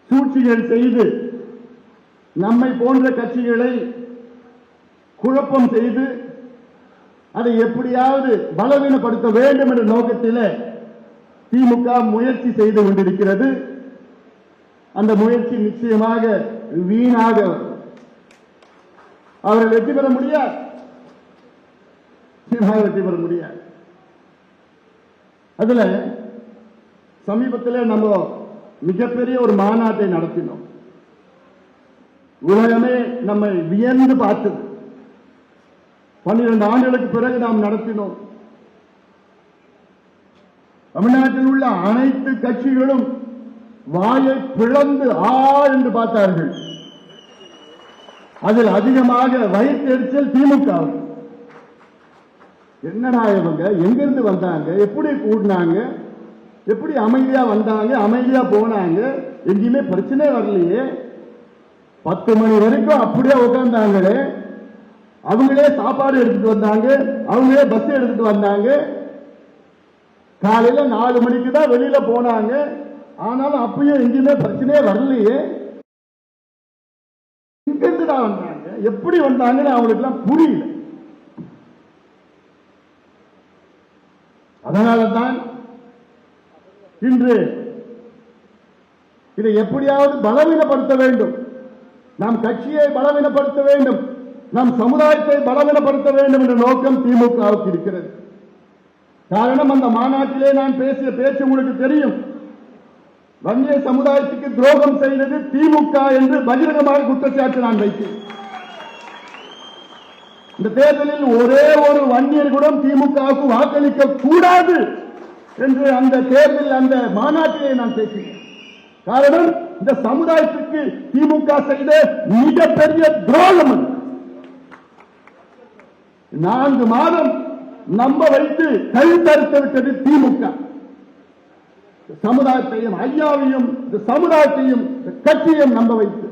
சூழ்ச்சிகள் செய்து நம்மை போன்ற கட்சிகளை குழப்பம் செய்து அதை எப்படியாவது பலவீனப்படுத்த வேண்டும் என்ற நோக்கத்தில் திமுக முயற்சி செய்து கொண்டிருக்கிறது. அந்த முயற்சி நிச்சயமாக வீணாக அவர்கள் வெற்றி பெற முடியாது. வெற்றி பெற முடியாது. அதுல சமீபத்தில் நம்ம மிகப்பெரிய ஒரு மாநாட்டை நடத்தினோம். உலகமே நம்மை வியந்து பார்த்தது. 12 ஆண்டுகளுக்கு பிறகு நாம் நடத்தினோம். தமிழ்நாட்டில் உள்ள அனைத்து கட்சிகளும் வாயை பிளந்து என்று பார்த்தார்கள். அதில் அதிகமாக வயிற்றெரிச்சல் திமுக. என்னடா இவங்க எங்கிருந்து வந்தாங்க, எப்படி கூடினாங்க, எப்படி அமைதியா வந்தாங்க, அமைதியா போனாங்க, எங்கேயுமே பிரச்சனை வரலையே, 10 மணி வரைக்கும் அப்படியே உட்கார்ந்தாங்களே, அவங்களே சாப்பாடு எடுத்துட்டு வந்தாங்க, அவங்களே பஸ் எடுத்துட்டு வந்தாங்க, காலையில 4 மணிக்கு தான் வெளியில போனாங்க, ஆனாலும் அப்பயும் எங்கேயுமே பிரச்சனையே வரலையே, இங்கிருந்து தான் வந்தாங்க, எப்படி வந்தாங்கன்னு அவங்களுக்கு எல்லாம் புரியல. அதனால்தான் இன்று இதை எப்படியாவது பலவீனப்படுத்த வேண்டும், நாம் கட்சியை பலவீனப்படுத்த வேண்டும், நம் சமுதாயத்தை பலவீனப்படுத்த வேண்டும் என்ற நோக்கம் திமுகவுக்கு இருக்கிறது. காரணம், அந்த மாநாட்டிலே நான் பேசிய பேச்சு உங்களுக்கு தெரியும். வன்னிய சமுதாயத்துக்கு துரோகம் செய்தது திமுக என்று பகிரங்கமாக குற்றச்சாட்டு நான் வைத்தேன். இந்த தேர்தலில் ஒரே ஒரு வன்னியர் கூட திமுகவுக்கு வாக்களிக்க கூடாது என்று அந்த தேர்தலில் அந்த மாநாட்டிலே நான் பேசினேன். காரணம், இந்த சமுதாயத்துக்கு திமுக செய்த மிகப்பெரிய துரோகம். 4 மாதம் நம்ப வைத்து கழுத்தறுத்து விட்டது திமுக. சமுதாயத்தையும் ஐயாவையும் சமுதாயத்தையும் கட்சியையும் நம்ப வைத்து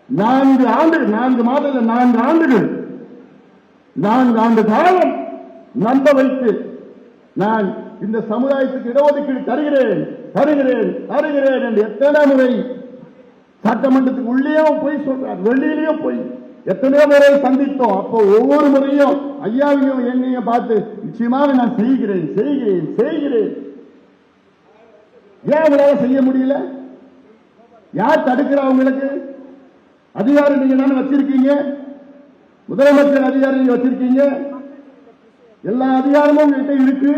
4 ஆண்டு காலம் நம்ப வைத்து நான் இந்த சமுதாயத்துக்கு இடஒதுக்கீடு தருகிறேன் என்று எத்தனை முறை சட்டமன்றத்துக்கு உள்ளேயும் போய் சொல்றார், வெளியிலையும் போய் எத்தனையோ முறை சந்தித்தோம். அப்போ ஒவ்வொரு முறையும் ஐயாவையும் என்னையும் பார்த்து நிச்சயமாக நான் செய்கிறேன். ஏன் அவங்களால செய்ய முடியல? யார் தடுக்கிற? அவங்களுக்கு அதிகாரம் நீங்க தானே வச்சிருக்கீங்க, முதலமைச்சர் அதிகாரம் நீங்க வச்சிருக்கீங்க, எல்லா அதிகாரமும் உங்ககிட்ட இருக்கு.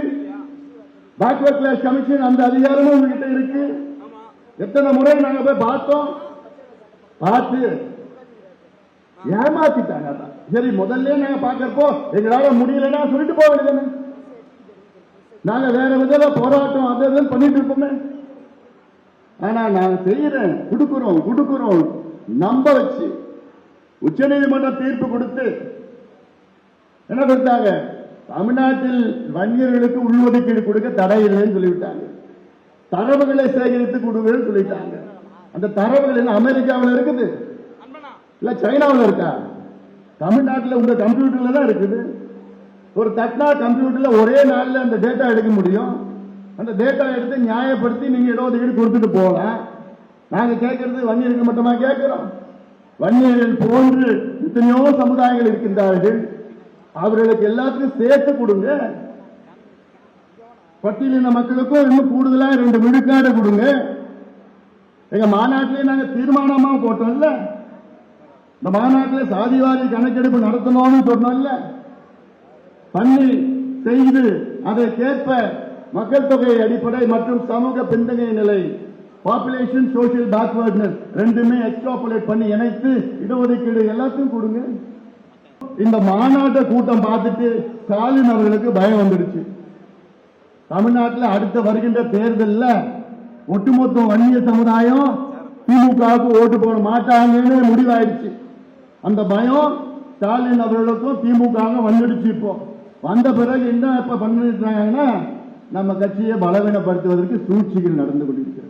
பேக்வர்ட் கிளாஸ் கமிஷன் அந்த அதிகாரமும் உங்ககிட்ட இருக்கு. எத்தனை முறை நாங்க போய் பார்த்தோம், பார்த்து ஏமாத்திட்டாங்க. சரி, முதல்ல நாங்க பார்க்கிறப்போ எங்களால முடியலன்னா சொல்லிட்டு போக வேண்டியது. நாங்க வேற விதத்துல போராட்டம் அதை பண்ணிட்டு இருப்போமே. ஆனா நான் செய்யறேன், கொடுக்கிறோம் நம்ப வச்சு உச்ச நீதிமன்ற தீர்ப்பு கொடுத்து என்ன கொடுத்தாங்க? தமிழ்நாட்டில் வன்னியர்களுக்கு உள்ஒதுக்கீடு கொடுக்க தடை இல்லைன்னு சொல்லிவிட்டாங்க. தரவுகளை சேகரித்து கொடுங்கன்னு சொல்லிட்டாங்க. அந்த தரவுகள் என்ன அமெரிக்காவில் இருக்குது, இல்ல சைனாவில் இருக்கா? தமிழ்நாட்டில் உங்க கம்ப்யூட்டர்ல தான் இருக்குது. ஒரு தட்னா கம்ப்யூட்டர்ல ஒரே நாளில் அந்த டேட்டா எடுக்க முடியும். அந்த டேட்டா எடுத்து நியாயப்படுத்தி நீங்க இடஒதுக்கீடு கொடுத்துட்டு போகலாம். நாங்க கேட்கறது வன்னியருக்கு மட்டுமா கேட்கிறோம்? வன்னியர்கள் போன்று எத்தனையோ சமுதாயங்கள் இருக்கின்றார்கள். அவர்களுக்கு எல்லாத்துக்கும் சேர்த்து கொடுங்க. பட்டியலின மக்களுக்கும் இன்னும் கூடுதலா 2 விழுக்காடு கொடுங்க. எங்க மாநாட்டிலே நாங்க தீர்மானமா போட்டோம்ல, இந்த மாநாட்டில் சாதிவாரி கணக்கெடுப்பு நடத்தணும்னு சொன்னோம்ல, பண்ணி செய்து அதை கேட்ப மக்கள் தொகை அடிப்படை மற்றும் சமூக பின்தங்கிய நிலை, பாப்புலேஷன் சோசியல் பேக்வர்ட்னஸ் ரெண்டுமே எக்ஸ்ட்ராபுலேட் பண்ணி இணைத்து இடஒதுக்கீடு எல்லாத்தையும் கொடுங்க. இந்த மாநாட்ட கூட்டம் பார்த்துட்டு ஸ்டாலின் அவர்களுக்கு பயம் வந்துடுச்சு. தமிழ்நாட்டில் அடுத்த வருகின்ற தேர்தலில் ஒட்டுமொத்த வன்னிய சமுதாயம் திமுகவுக்கு ஓட்டு போட மாட்டாங்கன்னு முடிவாயிடுச்சு. அந்த பயம் ஸ்டாலின் அவர்களுக்கும் திமுக வந்துடுச்சு. இப்போ வந்த பிறகு என்ன இப்ப பண்ணிட்டு இருக்காங்கன்னா, நம்ம கட்சியை பலவீனப்படுத்துவதற்கு சூழ்ச்சிகள் நடந்து கொண்டிருக்கிறது.